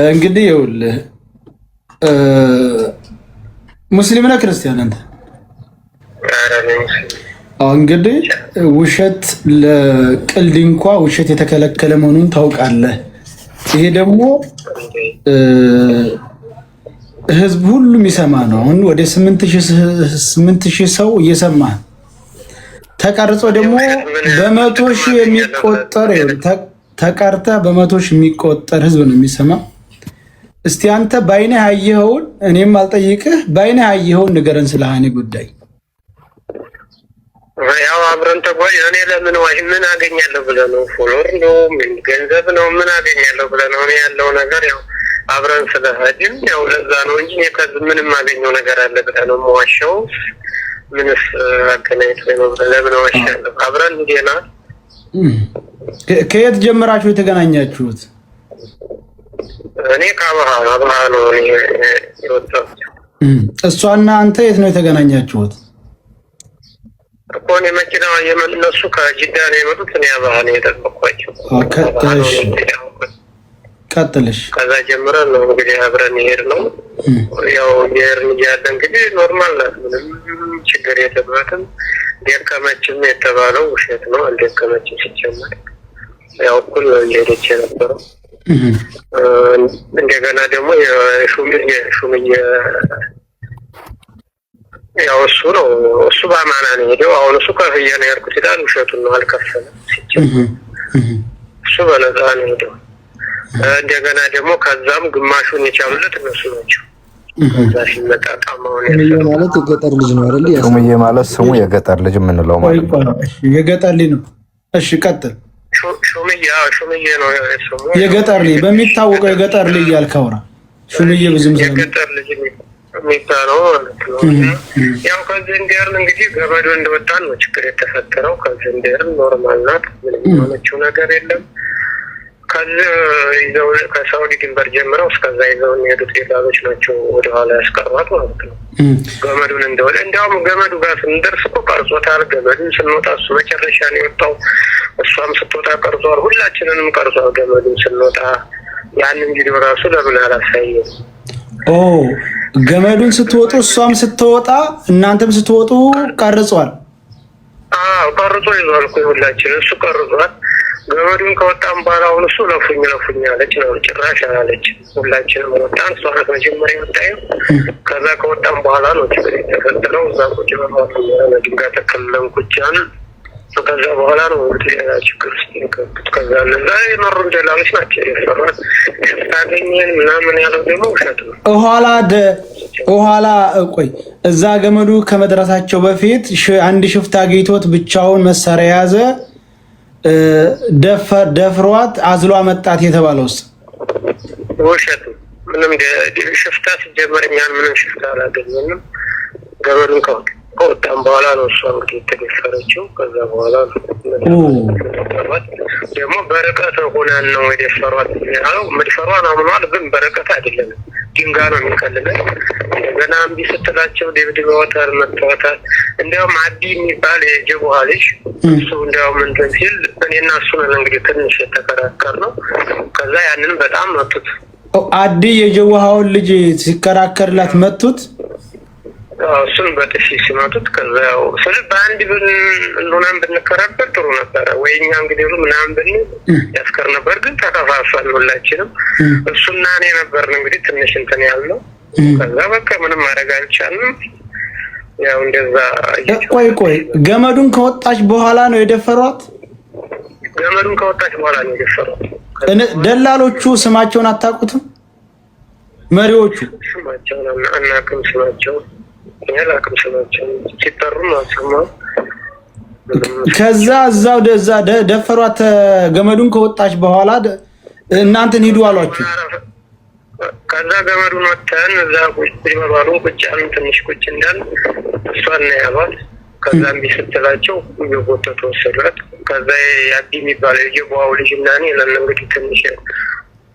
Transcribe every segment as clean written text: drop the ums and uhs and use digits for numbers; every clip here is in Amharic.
እንግዲህ ይኸውልህ ሙስሊም ነህ ክርስቲያን አንተ? እንግዲህ ውሸት ለቅልድ እንኳ ውሸት የተከለከለ መሆኑን ታውቃለህ። ይሄ ደግሞ ህዝብ ሁሉም ይሰማ ነው። አሁን ወደ 8000 ሰው እየሰማ ተቀርጾ ደግሞ በመቶ ሺህ የሚቆጠር ተቀርታ በመቶ ሺህ የሚቆጠር ህዝብ ነው የሚሰማ። እስቲ አንተ ባይነህ ያየኸውን እኔም አልጠይቅህ፣ ባይነህ ያየኸውን ንገረን ስለ ሃኒ ጉዳይ። ያው አብረን ተጓዥ እኔ ለምን ምን አገኛለሁ ብለህ ነው? ፎሎወር ነው ምን ገንዘብ ነው ምን አገኛለሁ ብለህ ነው? እኔ ያለው ነገር ያው አብረን ስለሄድን ያው ለዛ ነው እንጂ ከዚህ ምንም አገኘው ነገር አለ ብለህ ነው የምዋሸው? ምንስ አገናኝቶ ነው? ለምን ዋሻለሁ? አብረን እንዴና ከየት ጀምራችሁ የተገናኛችሁት? እኔ ከአብሃ ነው የወጣሁት። እሷና አንተ የት ነው የተገናኛችሁት? እኮ እኔ መኪና የመነሱ ከጅዳ ነው የመጡት። እኔ አብሃ ነው የጠበቅኳቸው። ቀጥልሽ። ከዛ ጀምረን ነው እንግዲህ አብረን ይሄድ ነው። ያው የርን ያለ እንግዲህ ኖርማል ናት፣ ምንም ችግር የለባትም። ደከመችም የተባለው ውሸት ነው። አልደከመችም ሲጀመር ያው እኩል ነው እየሄደች የነበረው። እንደገና ደግሞ ሹምዬ ያው እሱ በአማና ነው ሄደው። አሁን እሱ ከፍያ ነው ያልኩት ይላል። ውሸቱን ነው፣ አልከፈለም ሲጀመር። እሱ በነፃ ነው ሄደው። እንደገና ደግሞ ከዛም ግማሹን የቻሉለት እነሱ ናቸው። ከዛ ሲመጣ ቃማውን ማለት የገጠር ልጅ ነው አይደል? ሹምዬ ማለት ስሙ የገጠር ልጅ የምንለው ማለት ነው። የገጠር ልጅ ነው። እሺ ቀጥል። ሹምዬ ነው ስሙ። የገጠር ልጅ በሚታወቀው የገጠር ልጅ ያልከውራ ሹምዬ ብዙም ዘመን የገጠር ልጅ የሚባለው ማለት ነው። ያው ከዚህ እንደርን እንግዲህ ገመዱ እንደወጣን ነው ችግር የተፈጠረው። ከዚህ እንደርን ኖርማል ናት፣ ምንም የሆነችው ነገር የለም። ከዚህ ይዘው ከሳውዲ ድንበር ጀምረው እስከዛ ይዘው የሚሄዱት ሌላሎች ናቸው ወደኋላ ያስቀሯት ማለት ነው። ገመዱን እንደወደ እንዲያውም ገመዱ ጋር ስንደርስ እኮ ቀርጾታል። ገመዱን ስንወጣ እሱ መጨረሻ ነው የወጣው። እሷም ስትወጣ ቀርጿል። ሁላችንንም ቀርጿል ገመዱን ስንወጣ። ያንን ቪዲዮ ራሱ ለምን አላሳየም? ገመዱን ስትወጡ እሷም ስትወጣ እናንተም ስትወጡ ቀርጿል። ቀርጾ ይዟል እኮ ሁላችን። እሱ ቀርጿል። ገመዱን ከወጣን በኋላ አሁን እሱ ለፉኝ አለች ነው፣ ጭራሽ አላለች። ሁላችንም ወጣን። እሷ ናት መጀመሪያ የወጣየው። ከዛ ከወጣን በኋላ ነው ችግር የተፈጠረው። እዛ ቁጭ በማለት ድንጋይ ተከልለን ቁጭን። ከዛ በኋላ ነው ሌላ ችግር ውስጥ የገቡት። ከዛ እነዛ የመሩን ደላሎች ናቸው የሰሯት። ታገኘን ምናምን ያለው ደግሞ ውሸት ነው። ኋላ ቆይ እዛ ገመዱ ከመድረሳቸው በፊት አንድ ሽፍታ አግኝቶት ብቻውን መሳሪያ የያዘ ደፍሯት አዝሏ መጣት የተባለውስ ውሸት ነው። ምንም ሽፍታ ሲጀመር እኛን ምንም ሽፍታ አላገኘንም። ገመዱን ከወጣን በኋላ ነው እሷ እንግዲህ የተደፈረችው። ከዛ በኋላ ደግሞ በርቀት ሆነን ነው የደፈሯት ያለው። መድፈሯን አምኗል፣ ግን በርቀት አይደለም፣ ድንጋይ ነው የሚቀልለን። እንደገና እምቢ ስትላቸው ደብድበዋታል፣ መተዋታል። እንዲያውም አዲ የሚባል የጀቡሃ ልጅ እሱ እንዲያውም እንትን ሲል እኔና እሱ ነን እንግዲህ ትንሽ የተከራከር ነው። ከዛ ያንን በጣም መቱት። አዲ የጀቡሃውን ልጅ ሲከራከርላት መቱት። እሱን በጥፊ ሲመቱት። ከዛ ያው ስለ በአንድ ሆነን ብንከራከር ጥሩ ነበረ ወይ እኛ እንግዲህ ምናምን ብን ያስከር ነበር። ግን ተከፋፈል ሁላችንም። እሱና እኔ ነበርን እንግዲህ ትንሽ እንትን ያልነው። ከዛ በቃ ምንም ማድረግ አልቻልንም። ያው እንደዛ ቆይ ገመዱን ከወጣች በኋላ ነው የደፈሯት? ገመዱን ከወጣች በኋላ ነው የደፈሯት። ደላሎቹ ስማቸውን አታውቁትም? መሪዎቹ ስማቸውን አናውቅም። ያላቅም ስማቸው ሲጠሩ ነው። ከዛ እዛው ደፈሯት። ገመዱን ከወጣች በኋላ እናንተን ሂዱ አሏችሁ። ከዛ ገመዱን ወጥተን እዛ ቁጭ ይባባሉ። ቁጭ አልን። ትንሽ ቁጭ እንዳል እሷን ነው ያሏት። ከዛ እምቢ ስትላቸው እየጎተቱ ወሰዷት። ከዛ ያዲ የሚባለው የጀቡሃው ልጅ እና እኔ ለን እንግዲህ ትንሽ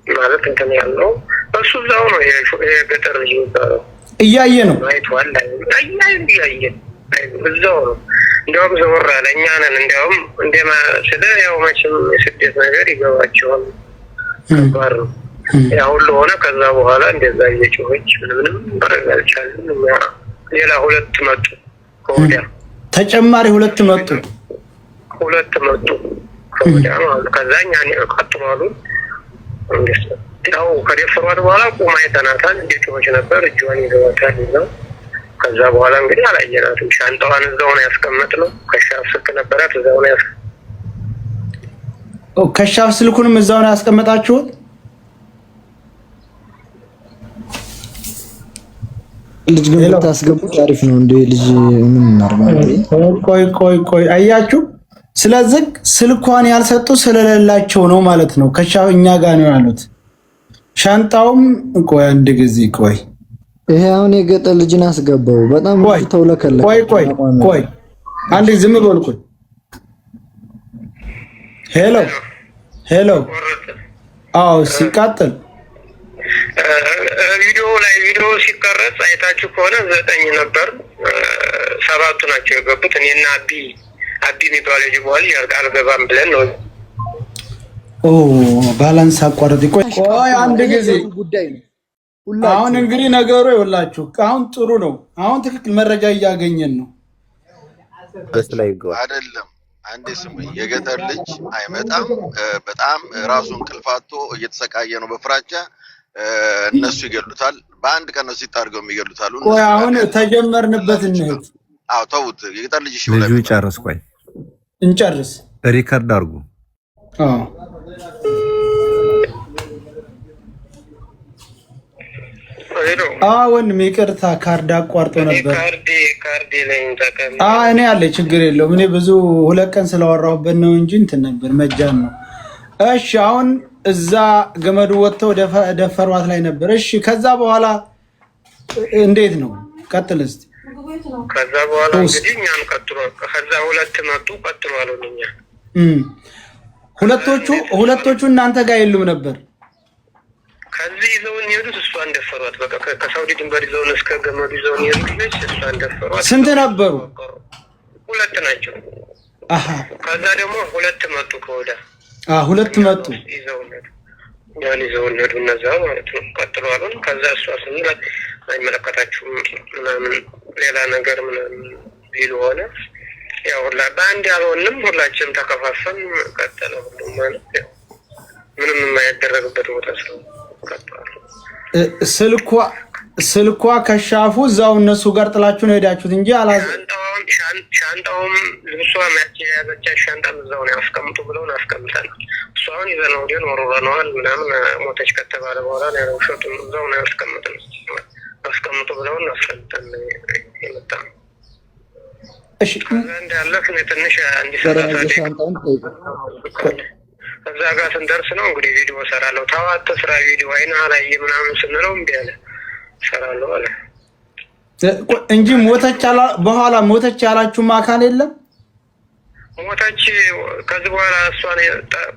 ማለት እንትን ያለው እሱ እዛው ነው የገጠር ልጅ የሚባለው እያየ ነው አይቷል። እያየ እዛው ነው። እንዲያውም ዘወር አለ። እኛ ነን እንዲያውም እንደማ ስለ ያው መቼም የስደት ነገር ይገባቸዋል። ከባድ ነው። ያ ሁሉ ሆነ። ከዛ በኋላ እንደዛ እየጮኸች ምንም ማድረግ አልቻልንም። እኛ ሌላ ሁለት መጡ ከወዲያ ተጨማሪ ሁለት መጡ ከወዲያ ማለት ከዛ እኛን ቀጥሏሉ። ያው ከደፈሯት በኋላ ቁማ አይተናታል። እየጮኸች ነበር። እጇን ይዘዋታል ይዘው ከዛ በኋላ እንግዲህ አላየናትም። ሻንጣዋን እዛው ነው ያስቀመጥነው። ከሻፍ ስልክ ነበራት እዛው ነው ከሻፍ ስልኩንም እዛው ነው ያስቀመጣችሁት? ልጅ ግን ብታስገቡት አሪፍ ነው። እንደ ልጅ ምን እናርጋለን? ቆይ አያችሁ። ስለዚህ ስልኳን ያልሰጡ ስለሌላቸው ነው ማለት ነው። ከሻፍ እኛ ጋር ነው ያሉት። ሻንጣውም ቆይ አንድ ጊዜ ቆይ ይሄ አሁን የገጠር ልጅን አስገባው። በጣም ተውለከለ። ቆይ አንድ ዝም በልኩኝ። ሄሎ አዎ፣ ሲቃጥል ቪዲዮ ሲቀረጽ አይታችሁ ከሆነ 9 ነበር፣ 7ቱ ናቸው የገቡት። እኔና አቢ የሚባለው ልጅ በኋላ አልገባም ብለን ነው። ባላንስ አቋረጥ። ቆይ አንድ ጊዜ ጉዳይ ነው። አሁን እንግዲህ ነገሩ ይኸውላችሁ፣ አሁን ጥሩ ነው። አሁን ትክክል መረጃ እያገኘን ነው። አይደለም አንዴ ስሙኝ፣ የገጠር ልጅ አይመጣም። በጣም ራሱን እንቅልፋቶ እየተሰቃየ ነው በፍራቻ። እነሱ ይገሉታል። በአንድ ቀን ነው ሲታርገው የሚገሉታል። ቆይ አሁን ተጀመርንበት እንሂድ። አዎ ተውት። የገጠር ልጅ ልጁ ይጨርስ። ቆይ እንጨርስ። ሪከርድ አድርጉ። ወንድም ይቅርታ፣ ካርድ አቋርጦ ነበር። ካርድ ላይ ተቀምጦ እኔ አለ ችግር የለውም። እኔ ብዙ 2 ቀን ስለወራሁበት ነው እንጂ እንትን ነበር መጃን ነው። እሺ አሁን እዛ ገመዱ ወጥተው ደፈሯት ላይ ነበር። እሺ ከዛ በኋላ እንዴት ነው? ቀጥል እስቲ። ከዛ በኋላ እንግዲህ እኛም ቀጥሎ ከዛ 2 መጡ ቀጥሎ አሉኛ። ሁለቶቹ እናንተ ጋር የሉም ነበር? ከዚህ ይዘውን የሄዱት እሷን ደፈሯት። በቃ ከሳውዲ ድንበር ይዘውን እስከ ገመዱ ይዘውን የሄዱት እሷን ደፈሯት። ስንት ነበሩ? 2 ናቸው። ከዛ ደግሞ 2 መጡ ከወዳ 2 መጡ ይዘውን ሄዱ እነዛ ማለት ነው። ቀጥሎ አሉን። ከዛ እሷ ስንላት አይመለከታችሁም ምናምን ሌላ ነገር ምናምን ቢሉ ሆነ። ያው በአንድ ያልሆንም ሁላችንም ተከፋፈን ቀጠለ ሁሉም ማለት ያው ምንም የማይደረግበት ቦታ ስልኳ ከሻፉ እዛው እነሱ ጋር ጥላችሁ ነው ሄዳችሁት እንጂ ሻንጣውም ልብሷም ያዘቻ ሻንጣም እዛው ነው ያስቀምጡ ብለውን አስቀምጠን እሷን ይዘነው ወዲያን ወሮረነዋል ምናምን ሞተች ከተባለ በኋላ ነው ሸጡን እዛው ነው ያስቀምጠን አስቀምጡ ብለውን አስቀምጠን የመጣ ነው። እሺ እንዳለፍ ነው ትንሽ አንድ ከዛ ጋር ስንደርስ ነው እንግዲህ ቪዲዮ ሰራለሁ። ታዋት ስራ ቪዲዮ አይና ላይ ምናምን ስንለው እምቢ አለ። ሰራለሁ አለ እንጂ በኋላ ሞተች ያላችሁም አካል የለም። ሞተች ከዚህ በኋላ እሷን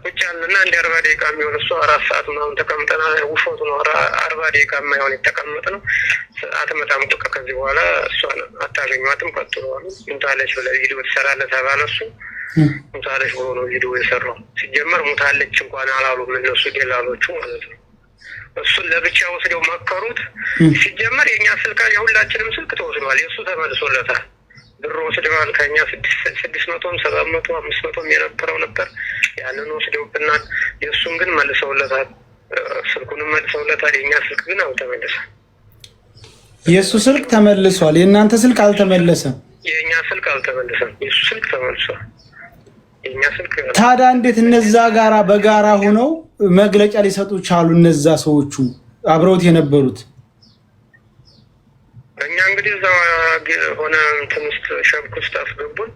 ቁጭ ያልንና እንደ 40 ደቂቃ የሚሆን እሷ 4 ሰዓት ምናምን ተቀምጠና ውሾቱ ነው 40 ደቂቃ የማይሆን የተቀመጥነው። አትመጣም በቃ ከዚህ በኋላ እሷን አታገኟትም ቀጥሏል። እንታለች ብለህ ቪዲዮ ትሰራለህ ተባለ። እሱ ሙታለች ብሎ ነው ቪዲዮ የሰራው። ሲጀመር ሙታለች እንኳን አላሉም እነሱ ደላሎቹ ማለት ነው። እሱን ለብቻ ወስደው መከሩት። ሲጀመር የኛ ስልክ የሁላችንም ስልክ ተወስዷል። የእሱ ተመልሶለታል። ብር ወስደዋል ከኛ 600 700 500 የነበረው ነበር። ያንን ወስደውብናል። የእሱን ግን መልሰውለታል። ስልኩንም መልሰውለታል። የኛ ስልክ ግን አልተመለሰም። የእሱ ስልክ ተመልሷል። የእናንተ ስልክ አልተመለሰም። የኛ ስልክ አልተመለሰም። የእሱ ስልክ ተመልሷል። የኛ ስልክ ታዲያ እንዴት እነዛ ጋራ በጋራ ሆነው መግለጫ ሊሰጡ ቻሉ? እነዛ ሰዎቹ አብረውት የነበሩት እኛ እንግዲህ እዛ ሆነ እንትን ውስጥ ሸብክ ውስጥ አስገቡን።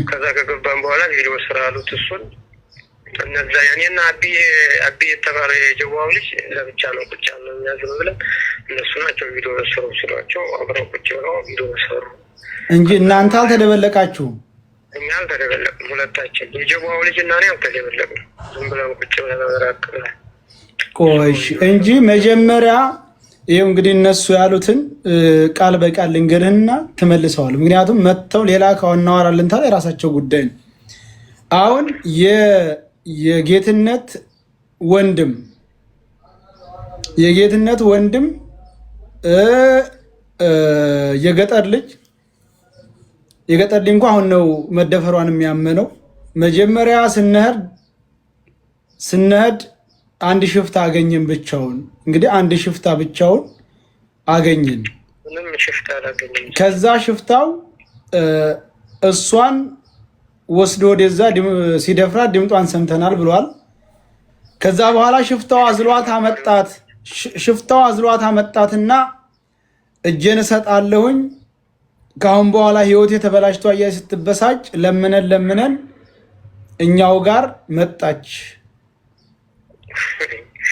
ከዛ ከገባን በኋላ ቪዲዮ ስራ አሉት እሱን። እነዛ ያኔና አቢ የተባለ የጀዋው ልጅ ለብቻ ነው ቁጭ ያለው የሚያዝም ብለን እነሱ ናቸው ቪዲዮ ሰሩ ሲሏቸው አብረው ቁጭ ብለው ቪዲዮ ሰሩ እንጂ እናንተ አልተደበለቃችሁም። እኛ አልተደበለቅም። ሁለታችን የጀዋው ልጅ እና እኔ አልተደበለቅም። ዝም ብለን ቁጭ ብለን ተራቅቀን ቆይ እንጂ መጀመሪያ ይሄው እንግዲህ እነሱ ያሉትን ቃል በቃል ልንገርህና ተመልሰዋል። ምክንያቱም መተው ሌላ ካወናወራልን ታዲያ የራሳቸው ጉዳይ ነው። አሁን የጌትነት ወንድም የጌትነት ወንድም የገጠር ልጅ እንኳን አሁን ነው መደፈሯን የሚያመነው። መጀመሪያ ስንሄድ አንድ ሽፍታ አገኘን ብቻውን። እንግዲህ አንድ ሽፍታ ብቻውን አገኘን። ምንም ሽፍታ አላገኘን። ከዛ ሽፍታው እሷን ወስዶ ወደዛ ሲደፍራት ድምጧን ሰምተናል ብሏል። ከዛ በኋላ ሽፍታው አዝሏት አመጣትና እጄን እሰጣለሁኝ ካሁን በኋላ ህይወቴ ተበላሽቷ እያለች ስትበሳጭ ለምነን እኛው ጋር መጣች።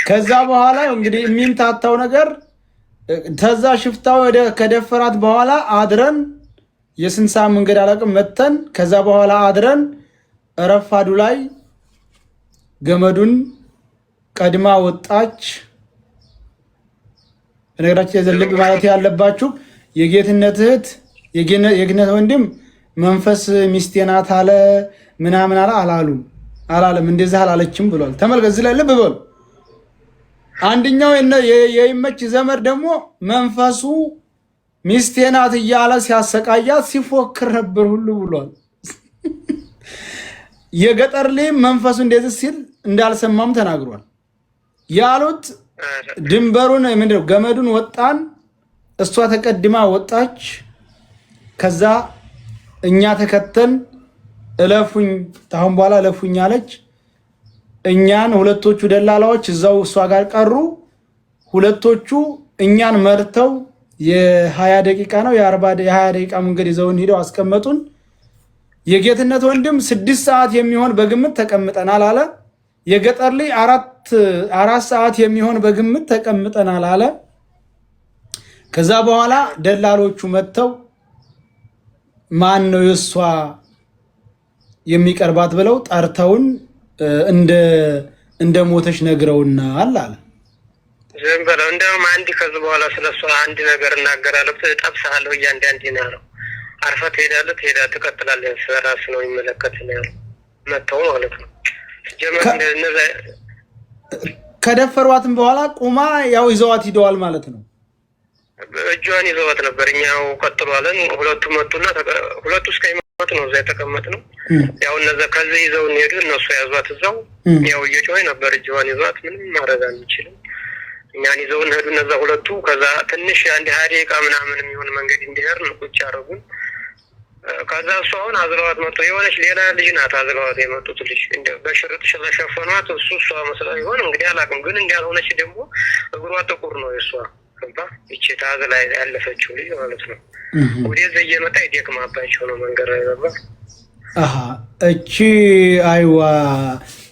ከዛ በኋላ እንግዲህ የሚምታታው ነገር ተዛ ሽፍታው ከደፈራት በኋላ አድረን የስንሳ መንገድ አላቅም መተን ከዛ በኋላ አድረን ረፋዱ ላይ ገመዱን ቀድማ ወጣች። በነገራችን የዘልብ ማለት ያለባችሁ የጌትነት እህት የጌትነት ወንድም መንፈስ ሚስቴ ናት አለ ምናምን አላለም እንደዛ አላለችም ብሏል። ተመልከት እዚህ ላይ ልብ በሉ። አንደኛው የይመች ዘመድ ደግሞ መንፈሱ ሚስቴ ናት እያለ ሲያሰቃያት ሲፎክር ነበር ሁሉ ብሏል። የገጠር ላይ መንፈሱ እንደዚህ ሲል እንዳልሰማም ተናግሯል። ያሉት ድንበሩን ምንድነው ገመዱን ወጣን፣ እሷ ተቀድማ ወጣች። ከዛ እኛ ተከተን እለፉኝ ታሁን በኋላ እለፉኝ አለች። እኛን ሁለቶቹ ደላላዎች እዛው እሷ ጋር ቀሩ። ሁለቶቹ እኛን መርተው የ20 ደቂቃ ነው የ20 ደቂቃ መንገድ ይዘውን ሄደው አስቀመጡን። የጌትነት ወንድም 6 ሰዓት የሚሆን በግምት ተቀምጠናል አለ። የገጠር ላይ 4 ሰዓት የሚሆን በግምት ተቀምጠናል አለ። ከዛ በኋላ ደላሎቹ መጥተው ማን ነው የሷ የሚቀርባት ብለው ጠርተውን እንደ ሞተች ነግረውናል አለ። ዝም ብለው እንደውም አንድ ከዚህ በኋላ ስለሷ አንድ ነገር እናገራለሁ ጠብሳለሁ እያንዳንድ ነው አርፈህ ትሄዳለህ ትቀጥላለህ ስለራስ ነው የሚመለከት ነው ያለው መተው ማለት ነው። ጀመር እንደነዛ ከደፈሯትም በኋላ ቁማ ያው ይዘዋት ሂደዋል ማለት ነው። እጇን ይዘዋት ነበር። እኛው ቀጥሏለን። ሁለቱ መጡና ሁለቱ እስከሚመጡ ነው እዛ የተቀመጥነው። ያው እነዛ ከዚህ ይዘውን ሄዱ። እነሱ ያዟት እዛው ያው እየጮኸ ነበር። እጇን ይዘዋት ምንም ማድረግ አንችልም። እኛን ይዘውን ሄዱ እነዛ ሁለቱ። ከዛ ትንሽ አንድ 20 ደቂቃ ምናምን የሚሆን መንገድ እንዲሄድን ቁጭ አደረጉን። ከዛ እሱ አሁን አዝለዋት መጥቶ የሆነች ሌላ ልጅ ናት አዝለዋት የመጡት ልጅ እንደ በሽርጥ ስለሸፈኗት እሷ መስላ ይሆን እንግዲህ አላውቅም። ግን እንዳልሆነች ደግሞ እግሯ ጥቁር ነው የሷ ገባ እቺ ታዝ ላይ ያለፈችው ልጅ ማለት ነው። ወደዚህ እየመጣ ይደክማባቸው ነው መንገድ ላይ ገባ። እቺ አይዋ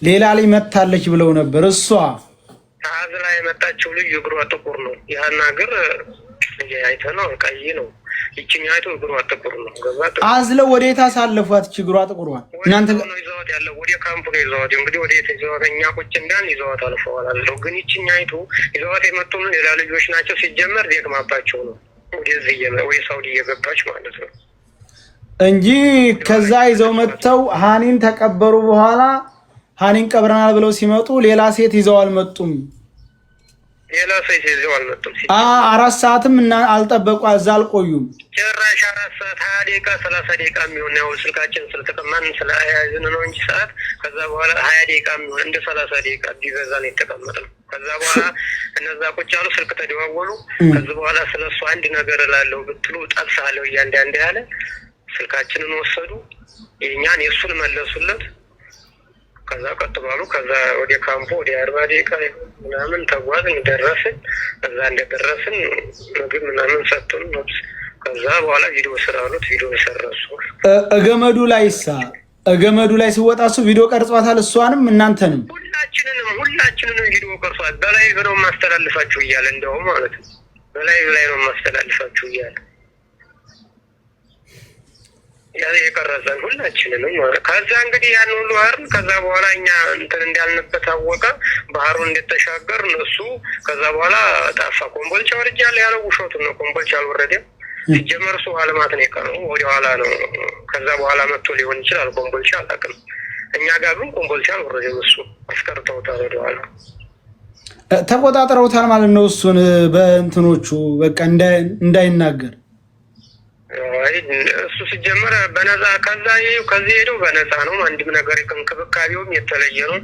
ሌላ ላይ መታለች ብለው ነበር። እሷ ታዝ ላይ የመጣችው ልጅ እግሯ ጥቁር ነው። ያን ሀገር አይተነው ቀይ ነው። ይችኛይቱ እግሯ ጥቁር ነው ገባ። አዝለው ወዴት አሳለፏት? እቺ እግሯ ጥቁሯን እናንተ ነው ይዘዋት ያለው ወደ ካምፕ ነው ይዘዋት። እንግዲህ ወዴት ይዘዋት እኛ ቁጭ እንዳን ይዘዋት አልፈዋል አለው። ግን ይችኛይቱ ይዘዋት የመጡም ሌላ ልጆች ናቸው። ሲጀመር ደክማባቸው ነው ወደዚህ ወይ ሳውዲ እየገባች ማለት ነው እንጂ ከዛ ይዘው መጥተው ሃኒን ተቀበሩ። በኋላ ሃኒን ቀብረናል ብለው ሲመጡ ሌላ ሴት ይዘው አልመጡም። ሌላ ሴት ይዘው አልመጡም። 4 ሰዓትም እና አልጠበቁ እዛ አልቆዩም። ጭራሽ 4 ሰዓት 20 ደቂቃ 30 ደቂቃ የሚሆን ነው ስልካችን ስለተቀማን ስለያዝን ነው እንጂ ሰዓት። ከዛ በኋላ 20 ደቂቃ የሚሆን እንደ 30 ደቂቃ ቢበዛ ነው የተቀመጥነው። ከዛ በኋላ እነዛ ቁጭ ያሉ ስልክ ተደዋወሉ። ከዛ በኋላ ስለሱ አንድ ነገር እላለሁ ብትሉ ጠብሳለሁ እያንዳንድ ያለ ስልካችንን ወሰዱ። የኛን የሱን መለሱለት። ከዛ ቀጥባሉ። ከዛ ወደ ካምፖ ወደ 40 ደቂቃ ምናምን ተጓዝን ደረስን። ከዛ እንደደረስን ምግብ ምናምን ሰጡን። ከዛ በኋላ ቪዲዮ ስራሉት ቪዲዮ ሰራሱ። እገመዱ ላይ ሲወጣሱ ቪዲዮ ቀርጿታል። እሷንም እናንተንም ሁላችንንም ቪዲዮ ቀርጿል። በላይ ነው ማስተላልፋችሁ እያለ እንደው ማለት ነው በላይ ነው ማስተላልፋችሁ እያለ ያለ የቀረጸን ሁላችንንም ማለት። ከዛ እንግዲህ ያን ሁሉ አይደል። ከዛ በኋላ እኛ እንትን እንዳልንበት አወቀ ባህሩን እንደተሻገር እነሱ። ከዛ በኋላ ጣፋ ኮምቦልቻ ወርጃለሁ ያለው ውሾቱን ነው። ኮምቦልቻ አልወረደም ሲጀመር እሱ አለማት ነው የቀረው ወደ ኋላ ነው። ከዛ በኋላ መጥቶ ሊሆን ይችላል ኮምቦልቻ አላውቅም። እኛ ጋር ግን ኮምቦልቻ አልወረደም። እሱ አስቀርተውታል ወደ ኋላ። ተቆጣጥረውታል ማለት ነው እሱን በእንትኖቹ በቃ እንዳይናገር። እሱ ሲጀመር በነፃ ከዚህ ሄደው በነፃ ነው። አንድም ነገር እንክብካቤውም የተለየ ነው።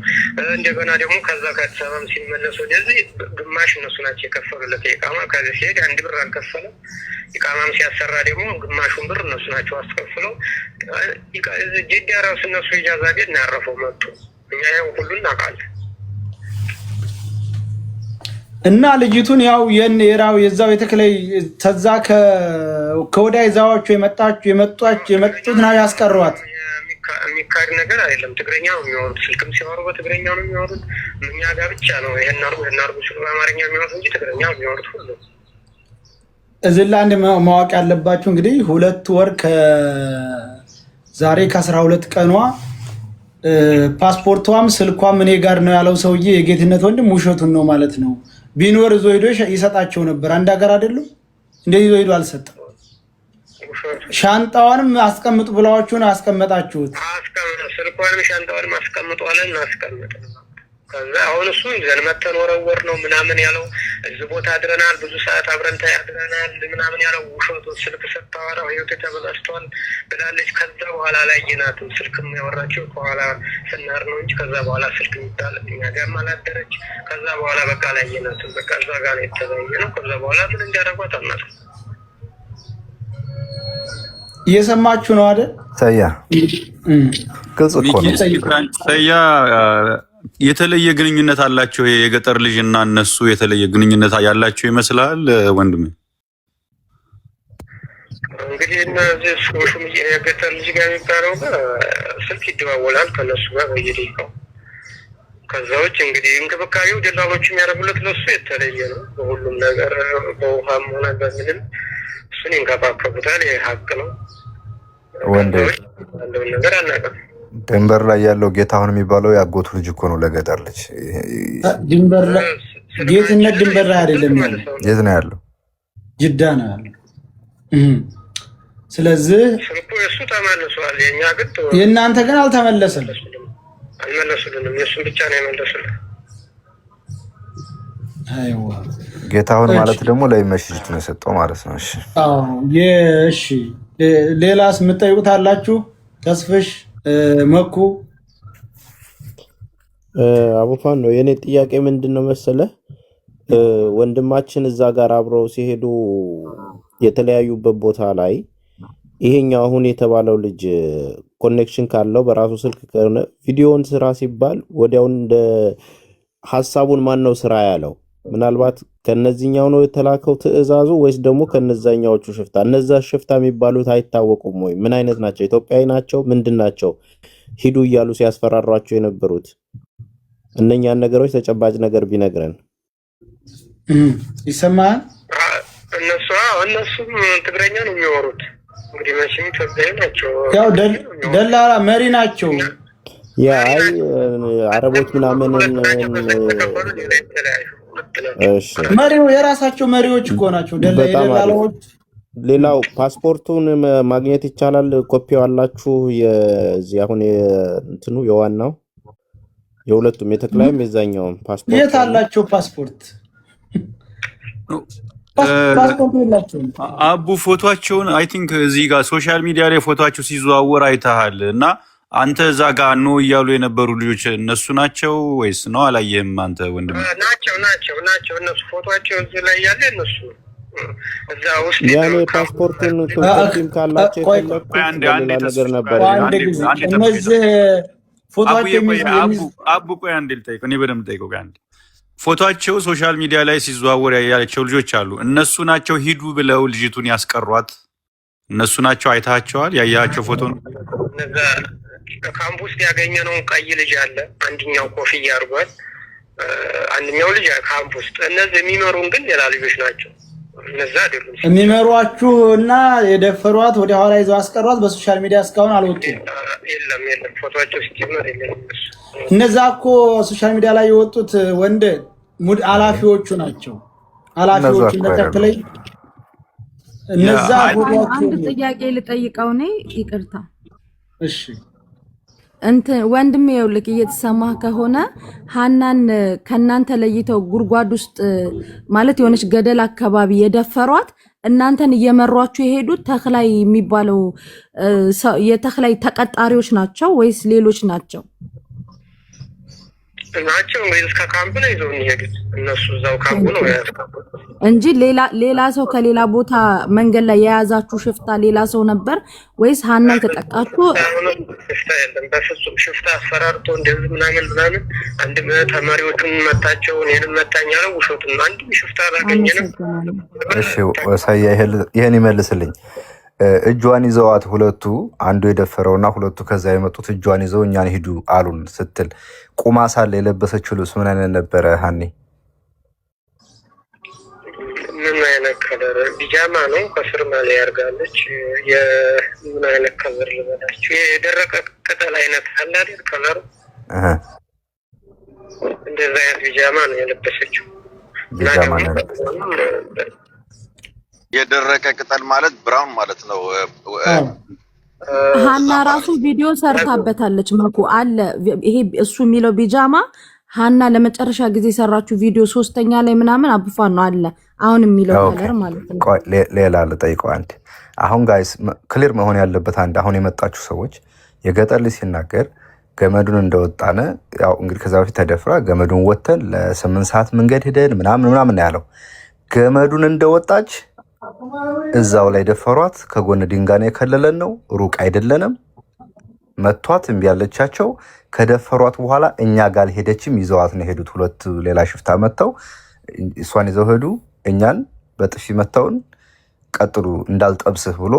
እንደገና ደግሞ ከዛ ከአዲስ አበባም ሲመለሱ ወደዚህ ግማሽ እነሱ ናቸው የከፈሉለት ኢቃማ። ከዚህ ሲሄድ 1 ብር አልከፈለም። ኢቃማም ሲያሰራ ደግሞ ግማሹን ብር እነሱ ናቸው አስከፍለው። ጅዳ ራሱ እነሱ ኢጃዛ ቤት ነው ያረፈው መጡ። እኛ ያው ሁሉን እናውቃለን። እና ልጅቱን ያው የራው የዛው የተከለይ ተዛ ከወዳይ ዛዋቸው የመጡት ነው ያስቀሯት። የሚካድ ነገር አይደለም። ትግረኛ ነው የሚያወሩት። ስልክም ሲያወሩ በትግረኛ ነው የሚያወሩት። እኛ ጋር ብቻ ነው ይሄን አርጉ ሲሉ በአማርኛ የሚያወሩት እንጂ ትግረኛ ነው የሚያወሩት ሁሉ። እዚህ ላይ አንድ ማወቅ ያለባችሁ እንግዲህ 2 ወር ከዛሬ ከ12 ቀኗ ፓስፖርቷም ስልኳም እኔ ጋር ነው ያለው ሰውዬ የጌትነት ወንድም ውሸቱን ነው ማለት ነው። ቢኖር ይዞ ሄዶ ይሰጣቸው ነበር። አንድ ሀገር አይደሉም እንደዚህ ይዞ ሄዶ አልሰጠም። ሻንጣዋንም አስቀምጡ ብላችሁን አስቀመጣችሁት። ስልኳንም ሻንጣዋንም አስቀምጧለን አስቀምጥ። ከዛ አሁን እሱ ይዘን መተን ወረወር ነው ምናምን ያለው። እዚህ ቦታ አድረናል፣ ብዙ ሰዓት አብረን ታያድረናል ምናምን ያለው ውሸቱ። ስልክ ስታወራው ህይወት ተበላሽቷል ብላለች። ከዛ በኋላ አላየናትም። ስልክም ያወራችው ከኋላ ስናር ነው እንጂ ከዛ በኋላ ስልክ የሚባል እኛ ጋርም አላደረች። ከዛ በኋላ በቃ አላየናትም። በቃ እዛ ጋር ነው የተለያየ ነው። ከዛ በኋላ ምን እንዲያደርጓት አናውቅም። እየሰማችሁ ነው አይደል? ሰያ ግልጽ እኮ ነው። ሰያ የተለየ ግንኙነት አላቸው። የገጠር ልጅ እና እነሱ የተለየ ግንኙነት ያላቸው ይመስላል ወንድሜ። እንግዲህ እነዚህ ሶሹም የገጠር ልጅ ጋር የሚባለው ስልክ ይደዋወላል ከነሱ ጋር በየደቂቃው። ከዛ ውጭ እንግዲህ እንክብካቤው ደላሎቹ የሚያደርጉለት ለሱ የተለየ ነው። በሁሉም ነገር በውሃም ሆነ በምንም እሱን ይንከባከቡታል። ይህ ሀቅ ነው። ወንድም ያለውን ነገር አናውቅም። ድንበር ላይ ያለው ጌታሁን የሚባለው ያጎቱ ልጅ እኮ ነው ለገጠር ልጅ። ድንበር ላይ ጌትነት ድንበር ላይ አይደለም ያለው። የት ነው ያለው? ጅዳ ነው ያለው። ስለዚህ ስልኩ እሱ ተመልሷል። የኛ ግን የእናንተ ግን አልተመለሰም። አልመለሱልንም። የእሱን ብቻ ነው የመለሱልን። አይዋ ጌታሁን ማለት ደግሞ ለመስጂድ ነው የሰጠው ማለት ነው። እሺ አዎ እሺ። ሌላስ የምትጠይቁት አላችሁ? ተስፍሽ መኩ አቡፋን ነው የኔ ጥያቄ ምንድን ነው መሰለህ? ወንድማችን እዛ ጋር አብረው ሲሄዱ የተለያዩበት ቦታ ላይ ይሄኛው አሁን የተባለው ልጅ ኮኔክሽን ካለው በራሱ ስልክ ከሆነ ቪዲዮውን ስራ ሲባል ወዲያውን እንደ ሐሳቡን ማን ነው ስራ ያለው? ምናልባት ከነዚህኛው ነው የተላከው ትዕዛዙ ወይስ ደግሞ ከነዛኛዎቹ ሽፍታ? እነዛ ሽፍታ የሚባሉት አይታወቁም ወይ? ምን አይነት ናቸው? ኢትዮጵያዊ ናቸው? ምንድናቸው? ሂዱ እያሉ ሲያስፈራሯቸው የነበሩት እነኛን ነገሮች ተጨባጭ ነገር ቢነግረን ይሰማል። እነሱም ትግረኛ ነው የሚወሩት። እንግዲህ መቼም ኢትዮጵያዊ ናቸው። ያው ደላላ መሪ ናቸው። ያ አረቦች ምናምን መሪው የራሳቸው መሪዎች እኮ ናቸው ደላላዎች። ሌላው ፓስፖርቱን ማግኘት ይቻላል? ኮፒው አላችሁ? የዚህ አሁን እንትኑ የዋናው የሁለቱም የተክላይም የዛኛውም ፓስፖርት የት አላቸው? ፓስፖርት አቡ ፎቶቸውን አይ ቲንክ እዚህ ጋር ሶሻል ሚዲያ ላይ ፎቶቸው ሲዘዋወር አይተሃል። እና አንተ እዛ ጋር ነው እያሉ የነበሩ ልጆች እነሱ ናቸው ወይስ ነው? አላየህም አንተ ወንድም? ናቸው እነሱ ፎቶቸው እዚህ ላይ ያለ እነሱ እዛ ውስጥ ያኔ ፓስፖርቱን ኮፒም ካላቸው የፈለኩት ሌላ ነገር ነበር። እነዚህ ፎቶቸው አቡ ቆይ አንዴ ልጠይቀው፣ እኔ በደምብ ልጠይቀው። አንዴ ፎቶቸው ሶሻል ሚዲያ ላይ ሲዘዋወር ያላቸው ልጆች አሉ። እነሱ ናቸው ሂዱ ብለው ልጅቱን ያስቀሯት? እነሱ ናቸው? አይታቸዋል? ያያቸው ፎቶ ነው። እነዛ ካምፕ ውስጥ ያገኘነውን ቀይ ልጅ አለ። አንደኛው ኮፍያ አድርጓል። አንደኛው ልጅ ካምፕ ውስጥ። እነዚህ የሚመሩን ግን ሌላ ልጆች ናቸው። እነዛ አይደሉም የሚመሯችሁ እና የደፈሯት ወደ ኋላ ይዘው አስቀሯት። በሶሻል ሚዲያ እስካሁን አልወጡም። የለም ፎቶቸው ሲጀመር የለም። እነዛ እኮ ሶሻል ሚዲያ ላይ የወጡት ወንድ ሙድ ኃላፊዎቹ ናቸው። ኃላፊዎቹ እንደተከለይ እነዛ አንድ ጥያቄ ልጠይቀው ነው። ይቅርታ። እሺ እንትን ወንድሜ ይኸውልህ እየተሰማህ ከሆነ ሀናን ከእናንተ ለይተው ጉድጓድ ውስጥ ማለት የሆነች ገደል አካባቢ የደፈሯት እናንተን እየመሯችሁ የሄዱት ተክላይ የሚባለው የተክላይ ተቀጣሪዎች ናቸው ወይስ ሌሎች ናቸው? ናቸው እንግዲህ እስከ ካምፕ ነው ይዘው የሚሄዱት እነሱ እዛው ካምፕ ነው ያስቀምጡት እንጂ ሌላ ሰው ከሌላ ቦታ መንገድ ላይ የያዛችሁ ሽፍታ ሌላ ሰው ነበር ወይስ ሀና የተጠቃችሁ? ሽፍታ የለም በፍጹም። ሽፍታ አስፈራርቶ እንደዚህ ምናምን አንድ ተማሪዎቹን መታቸው እኔንም መታኝ አለው። ውሸቱን ነው። አንድ ሽፍታ አላገኘንም። እሺ ወሳያ ይሄን ይመልስልኝ። እጇን ይዘዋት ሁለቱ አንዱ የደፈረውና ሁለቱ ከዛ የመጡት እጇን ይዘው እኛን ሂዱ አሉን ስትል ቁማ ሳለ የለበሰችው ልብስ ምን አይነት ነበረ ሀኒ? ምን አይነት ከለር? ቢጃማ ነው ከስር ማሊያ ያርጋለች። የምን አይነት ከለር ልበላችሁ? የደረቀ ቅጠል አይነት አለ አይደል? ከለሩ እንደዛ አይነት ቢጃማ ነው የለበሰችው። ቢጃማ ነው የደረቀ ቅጠል ማለት ብራውን ማለት ነው። ሀና ራሱ ቪዲዮ ሰርታበታለች። መኩ አለ ይሄ እሱ የሚለው ቢጃማ ሀና ለመጨረሻ ጊዜ የሰራችው ቪዲዮ 3ኛ ላይ ምናምን አብፋን ነው አለ አሁን የሚለው ከለር ማለት ነው። ሌላ ልጠይቀው አንድ አሁን ጋይስ ክሊር መሆን ያለበት አንድ አሁን የመጣችሁ ሰዎች የገጠር ልጅ ሲናገር ገመዱን እንደወጣነ ያው እንግዲህ ከዛ በፊት ተደፍራ ገመዱን ወተን ለ8 ሰዓት መንገድ ሄደን ምናምን ያለው ገመዱን እንደወጣች እዛው ላይ ደፈሯት። ከጎን ድንጋይ የከለለን ነው ሩቅ አይደለንም። መቷት እምቢ ያለቻቸው ከደፈሯት በኋላ እኛ ጋር ሄደችም ይዘዋት ነው ሄዱት። ሁለት ሌላ ሽፍታ መተው እሷን ይዘው ሄዱ። እኛን በጥፊ መተውን ቀጥሉ እንዳልጠብስህ ብሎ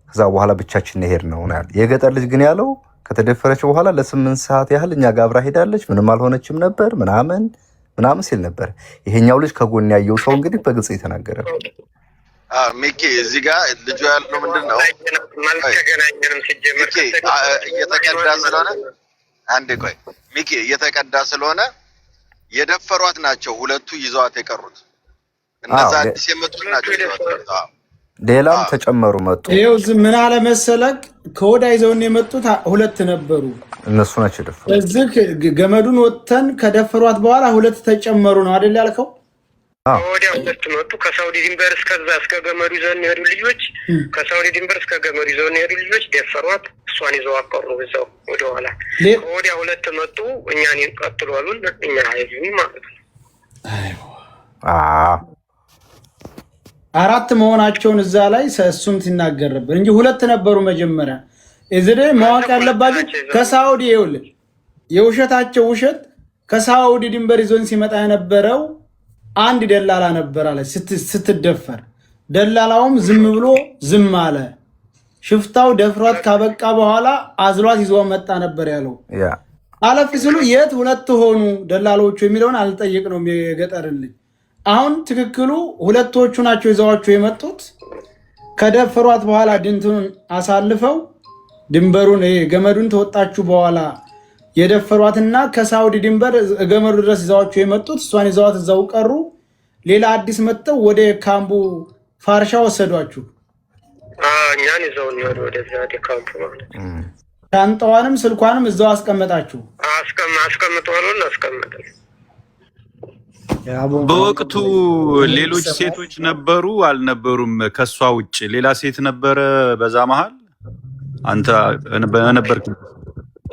ከዛ በኋላ ብቻችን ሄድ ነው ያለ። የገጠር ልጅ ግን ያለው ከተደፈረች በኋላ ለ8 ሰዓት ያህል እኛ ጋር አብራ ሄዳለች ምንም አልሆነችም ነበር ምናምን ሲል ነበር። ይሄኛው ልጅ ከጎን ያየው ሰው እንግዲህ በግልጽ የተናገረ ሚኪ እዚህ ጋር ልጁ ያለው ምንድነው? እየተቀዳ ስለሆነ አንዴ ቆይ ሚኪ እየተቀዳ ስለሆነ የደፈሯት ናቸው ሁለቱ ይዘዋት የቀሩት። እነዛ አዲስ የመጡት ናቸው ይዘዋት። ሌላም ተጨመሩ መጡ። ይኸው ምን አለ መሰለክ ከወዳ ይዘውን የመጡት ሁለት ነበሩ። እነሱ ናቸው ደፈሩ። እዚህ ገመዱን ወጥተን ከደፈሯት በኋላ ሁለት ተጨመሩ ነው አይደል ያልከው? ወዲያ ሁለት መጡ። ከሳውዲ ድንበር እስከ ገመዱ ይዘውን የሄዱ ልጆች ከሳውዲ ድንበር እስከ ገመዱ ይዘውን የሄዱ ልጆች ደፈሯት። እሷን ይዘው አቀሩ እዛው ወደኋላ። ወዲያ ሁለት መጡ። እኛን ቀጥሉ አሉን። እኛ አይዙም ማለት ነው። አራት መሆናቸውን እዛ ላይ እሱም ሲናገር ነበር እንጂ ሁለት ነበሩ መጀመሪያ። እዚህ ማወቅ ያለባችሁ ከሳውዲ ይኸውልህ የውሸታቸው ውሸት ከሳውዲ ድንበር ይዞን ሲመጣ የነበረው አንድ ደላላ ነበር አለ ስትደፈር። ደላላውም ዝም ብሎ ዝም አለ። ሽፍታው ደፍሯት ካበቃ በኋላ አዝሏት ይዞ መጣ ነበር ያለው። አለፍ ሲሉ የት ሁለት ሆኑ ደላሎቹ የሚለውን አልጠየቅ ነው የገጠርልኝ። አሁን ትክክሉ ሁለቶቹ ናቸው ይዘዋቸው የመጡት። ከደፈሯት በኋላ ድንቱን አሳልፈው ድንበሩን ገመዱን ተወጣችሁ በኋላ የደፈሯትና ከሳውዲ ድንበር ገመዱ ድረስ ይዘዋቸው የመጡት እሷን ይዘዋት እዛው ቀሩ። ሌላ አዲስ መጥተው ወደ ካምቡ ፋርሻ ወሰዷችሁ። እኛን ይዘውን ይወዱ ወደዛ ካምፑ ማለት ሻንጣዋንም ስልኳንም እዛው አስቀመጣችሁ። አስቀምጠዋሉን አስቀመጠን። በወቅቱ ሌሎች ሴቶች ነበሩ አልነበሩም? ከሷ ውጭ ሌላ ሴት ነበረ በዛ መሃል አንተ በነበርክ?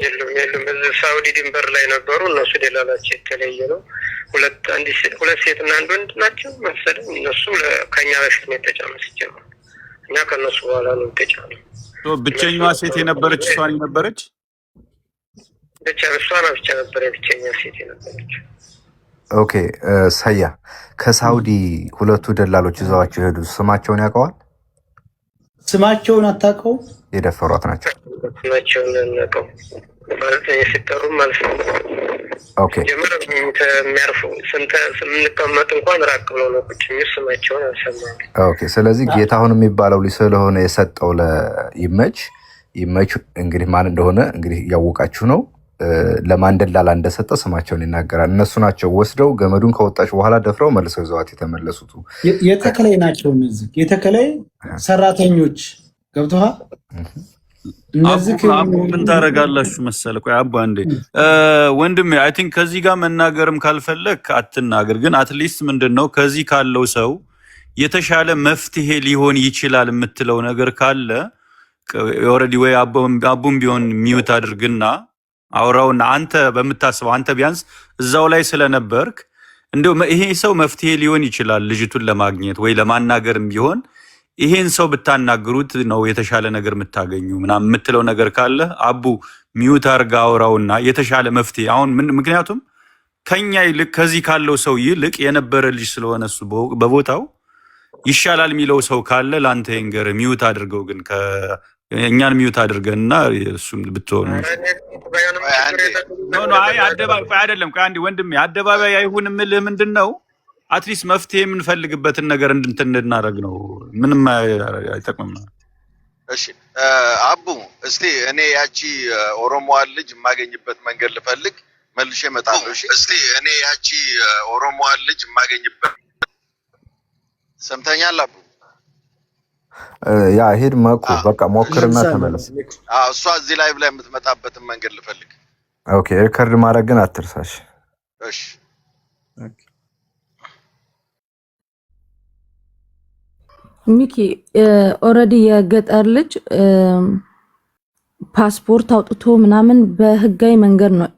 የለም። እዚህ ሳውዲ ድንበር ላይ ነበሩ። እነሱ ደላላቸው የተለየ ነው። ሁለት ሴትና አንድ ወንድ ናቸው መሰለኝ። እነሱ ከኛ በፊት ነው የተጫኑት ሲጀምሩ። እኛ ከነሱ በኋላ ነው የተጫነው። ብቸኛዋ ሴት የነበረች እሷ ነበረች? እሷ ብቻ ነበረ ብቸኛ ሴት የነበረች። ኦኬ ሰያ ከሳውዲ ሁለቱ ደላሎች ይዘዋቸው ሄዱ። ስማቸውን ያውቀዋል? ስማቸውን አታውቀውም? የደፈሯት ናቸው። ስማቸውን እናውቀው ማለት ሲጠሩ ማለት ነው። ኦኬ የሚያርፉ ስንቀመጥ እንኳን ራቅ ብለው ነው ቁጭ የሚል። ስማቸውን አልሰማሁም። ኦኬ ስለዚህ ጌታሁን የሚባለው ልጅ ስለሆነ የሰጠው ለይመች እንግዲህ ማን እንደሆነ እንግዲህ እያወቃችሁ ነው። ለማን ደላላ እንደሰጠ ስማቸውን ይናገራል። እነሱ ናቸው ወስደው ገመዱን ከወጣች በኋላ ደፍረው መልሰው ይዘዋት የተመለሱት። የተከላይ ናቸው እነዚህ የተከላይ ሰራተኞች ገብተዋል። እነዚህ ምን ታደርጋላችሁ መሰለህ? ቆይ አባ እንዴ ወንድሜ አይ ቲንክ ከዚህ ጋር መናገርም ካልፈለክ አትናገር። ግን አትሊስት ምንድነው ከዚህ ካለው ሰው የተሻለ መፍትሄ ሊሆን ይችላል የምትለው ነገር ካለ ኦልሬዲ ወይ አቡም ቢሆን ሚውት አድርግና አውራውና አንተ በምታስበው አንተ ቢያንስ እዛው ላይ ስለነበርክ እንደው ይሄ ሰው መፍትሄ ሊሆን ይችላል ልጅቱን ለማግኘት ወይ ለማናገርም ቢሆን ይሄን ሰው ብታናግሩት ነው የተሻለ ነገር የምታገኙ ምናምን የምትለው ነገር ካለ አቡ ሚውት አድርጋ አውራውና የተሻለ መፍትሄ አሁን ምክንያቱም ከኛ ይልቅ ከዚህ ካለው ሰው ይልቅ የነበረ ልጅ ስለሆነ እሱ በቦታው ይሻላል የሚለው ሰው ካለ ላንተ ይንገር። ሚውት አድርገው ግን እኛን ሚውት አድርገንና እሱም ብትሆኑ አይ አደባባይ አይደለም። አንዴ ወንድሜ አደባባይ አይሁን የምልህ ምንድነው አትሊስት መፍትሄ የምንፈልግበትን ነገር እንድናደርግ ነው። ምንም አይጠቅምም። እሺ አቡ እስቲ እኔ ያቺ ኦሮሞዋን ልጅ የማገኝበት መንገድ ልፈልግ መልሼ እመጣለሁ። እሺ እስቲ እኔ ያቺ ኦሮሞዋን ልጅ የማገኝበት ሰምተኛል አቡ? ያ ሄድ ማኩ በቃ ሞክርና ተመለስ። እሷ እዚህ ላይ ብላ የምትመጣበትን መንገድ ልፈልግ። ኦኬ ሪከርድ ማድረግ ግን አትርሳሽ። እሺ ሚኪ ኦልሬዲ የገጠር ልጅ ፓስፖርት አውጥቶ ምናምን በህጋዊ መንገድ ነው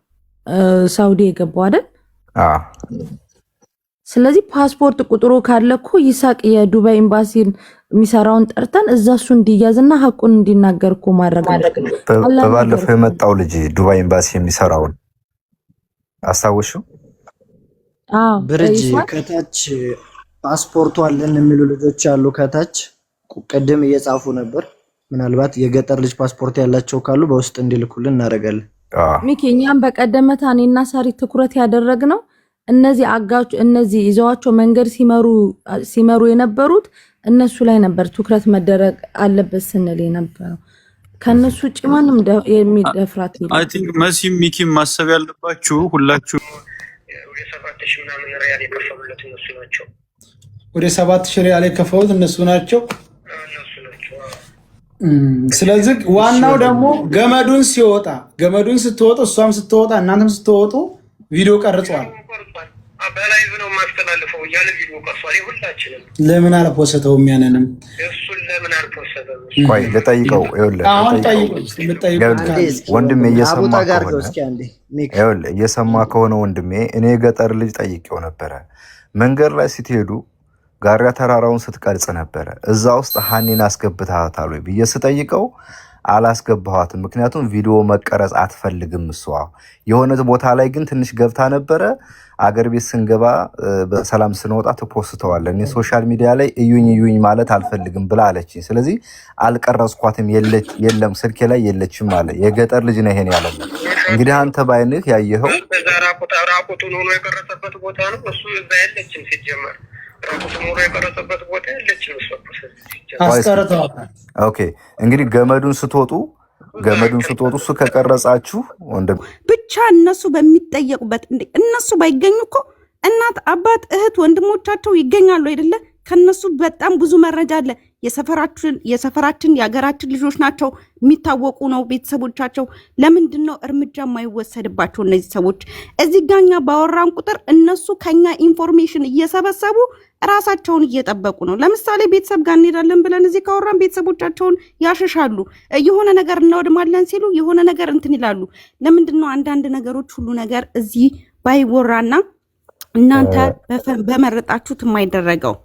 ሳውዲ የገባው አይደል? ስለዚህ ፓስፖርት ቁጥሩ ካለኩ ይሳቅ የዱባይ ኤምባሲን የሚሰራውን ጠርተን እዛ እሱ እንዲያዝና ሐቁን እንዲናገርኩ ማድረግ ነው። በባለፈው የመጣው ልጅ ዱባይ ኤምባሲ የሚሰራውን አስታውሽው? ብርጅ ከታች ፓስፖርቱ አለን የሚሉ ልጆች አሉ። ከታች ቅድም እየጻፉ ነበር። ምናልባት የገጠር ልጅ ፓስፖርት ያላቸው ካሉ በውስጥ እንዲልኩልን እናደርጋለን። ሚኪ እኛም በቀደመታ እኔና ሳሪ ትኩረት ያደረግነው እነዚህ ይዘዋቸው መንገድ ሲመሩ የነበሩት እነሱ ላይ ነበር ትኩረት መደረግ አለበት ስንል የነበረው። ከነሱ ውጭ ማንም የሚደፍራት ይላል። አይ ቲንክ መሲም ሚኪም ማሰብ ያለባችሁ ሁላችሁ ወደ 7,000 ምናምን ሪያል የከፈሉለት እነሱ ናቸው። ወደ 7,000 ሪያል የከፈሉት እነሱ ናቸው። ስለዚህ ዋናው ደግሞ ገመዱን ስትወጡ እሷም ስትወጣ እናንተም ስትወጡ ቪዲዮ ቀርጿል። በላይቭ ነው ማስተላለፈው እያለ ቪዲዮ ቀርጿል። ሁላችንም ለምን አልፖስተውም? ያንንም እሱን ለምን አልፖስተም? ቆይ ልጠይቀው። አሁን ወንድሜ እየሰማ ከሆነ ወንድሜ እኔ የገጠር ልጅ ጠይቄው ነበረ። መንገድ ላይ ስትሄዱ ጋሪያ ተራራውን ስትቀርጽ ነበረ። እዛ ውስጥ ሀኒን አስገብተሃታል ወይ ብዬ ስጠይቀው አላስገባኋትም፣ ምክንያቱም ቪዲዮ መቀረጽ አትፈልግም እሷ። የሆነ ቦታ ላይ ግን ትንሽ ገብታ ነበረ። አገር ቤት ስንገባ በሰላም ስንወጣ ትፖስተዋለህ። እኔ ሶሻል ሚዲያ ላይ እዩኝ ማለት አልፈልግም ብላ አለችኝ። ስለዚህ አልቀረጽኳትም፣ የለም ስልኬ ላይ የለችም አለ። የገጠር ልጅ ነው ይሄን ያለ። እንግዲህ አንተ ባይንህ ያየኸው ራቁቱን ሆኖ የቀረጸበት ቦታ ነው። እሱ እዛ የለችም ሲጀመር ራቁቱን ሆኖ የቀረጸበት ቦታ የለችም እሱ አስቀርተዋል። ኦኬ እንግዲህ ገመዱን ስትወጡ እሱ ከቀረጻችሁ ብቻ እነሱ በሚጠየቁበት እነሱ ባይገኙ እኮ እናት አባት እህት ወንድሞቻቸው ይገኛሉ አይደለ? ከነሱ በጣም ብዙ መረጃ አለ። የሰፈራችን የሀገራችን ልጆች ናቸው፣ የሚታወቁ ነው ቤተሰቦቻቸው። ለምንድን ነው እርምጃ የማይወሰድባቸው እነዚህ ሰዎች? እዚህ ጋኛ ባወራን ቁጥር እነሱ ከኛ ኢንፎርሜሽን እየሰበሰቡ ራሳቸውን እየጠበቁ ነው። ለምሳሌ ቤተሰብ ጋር እንሄዳለን ብለን እዚህ ካወራን ቤተሰቦቻቸውን ያሸሻሉ። የሆነ ነገር እናወድማለን ሲሉ የሆነ ነገር እንትን ይላሉ። ለምንድን ነው አንዳንድ ነገሮች ሁሉ ነገር እዚህ ባይወራና እናንተ በመረጣችሁት የማይደረገው?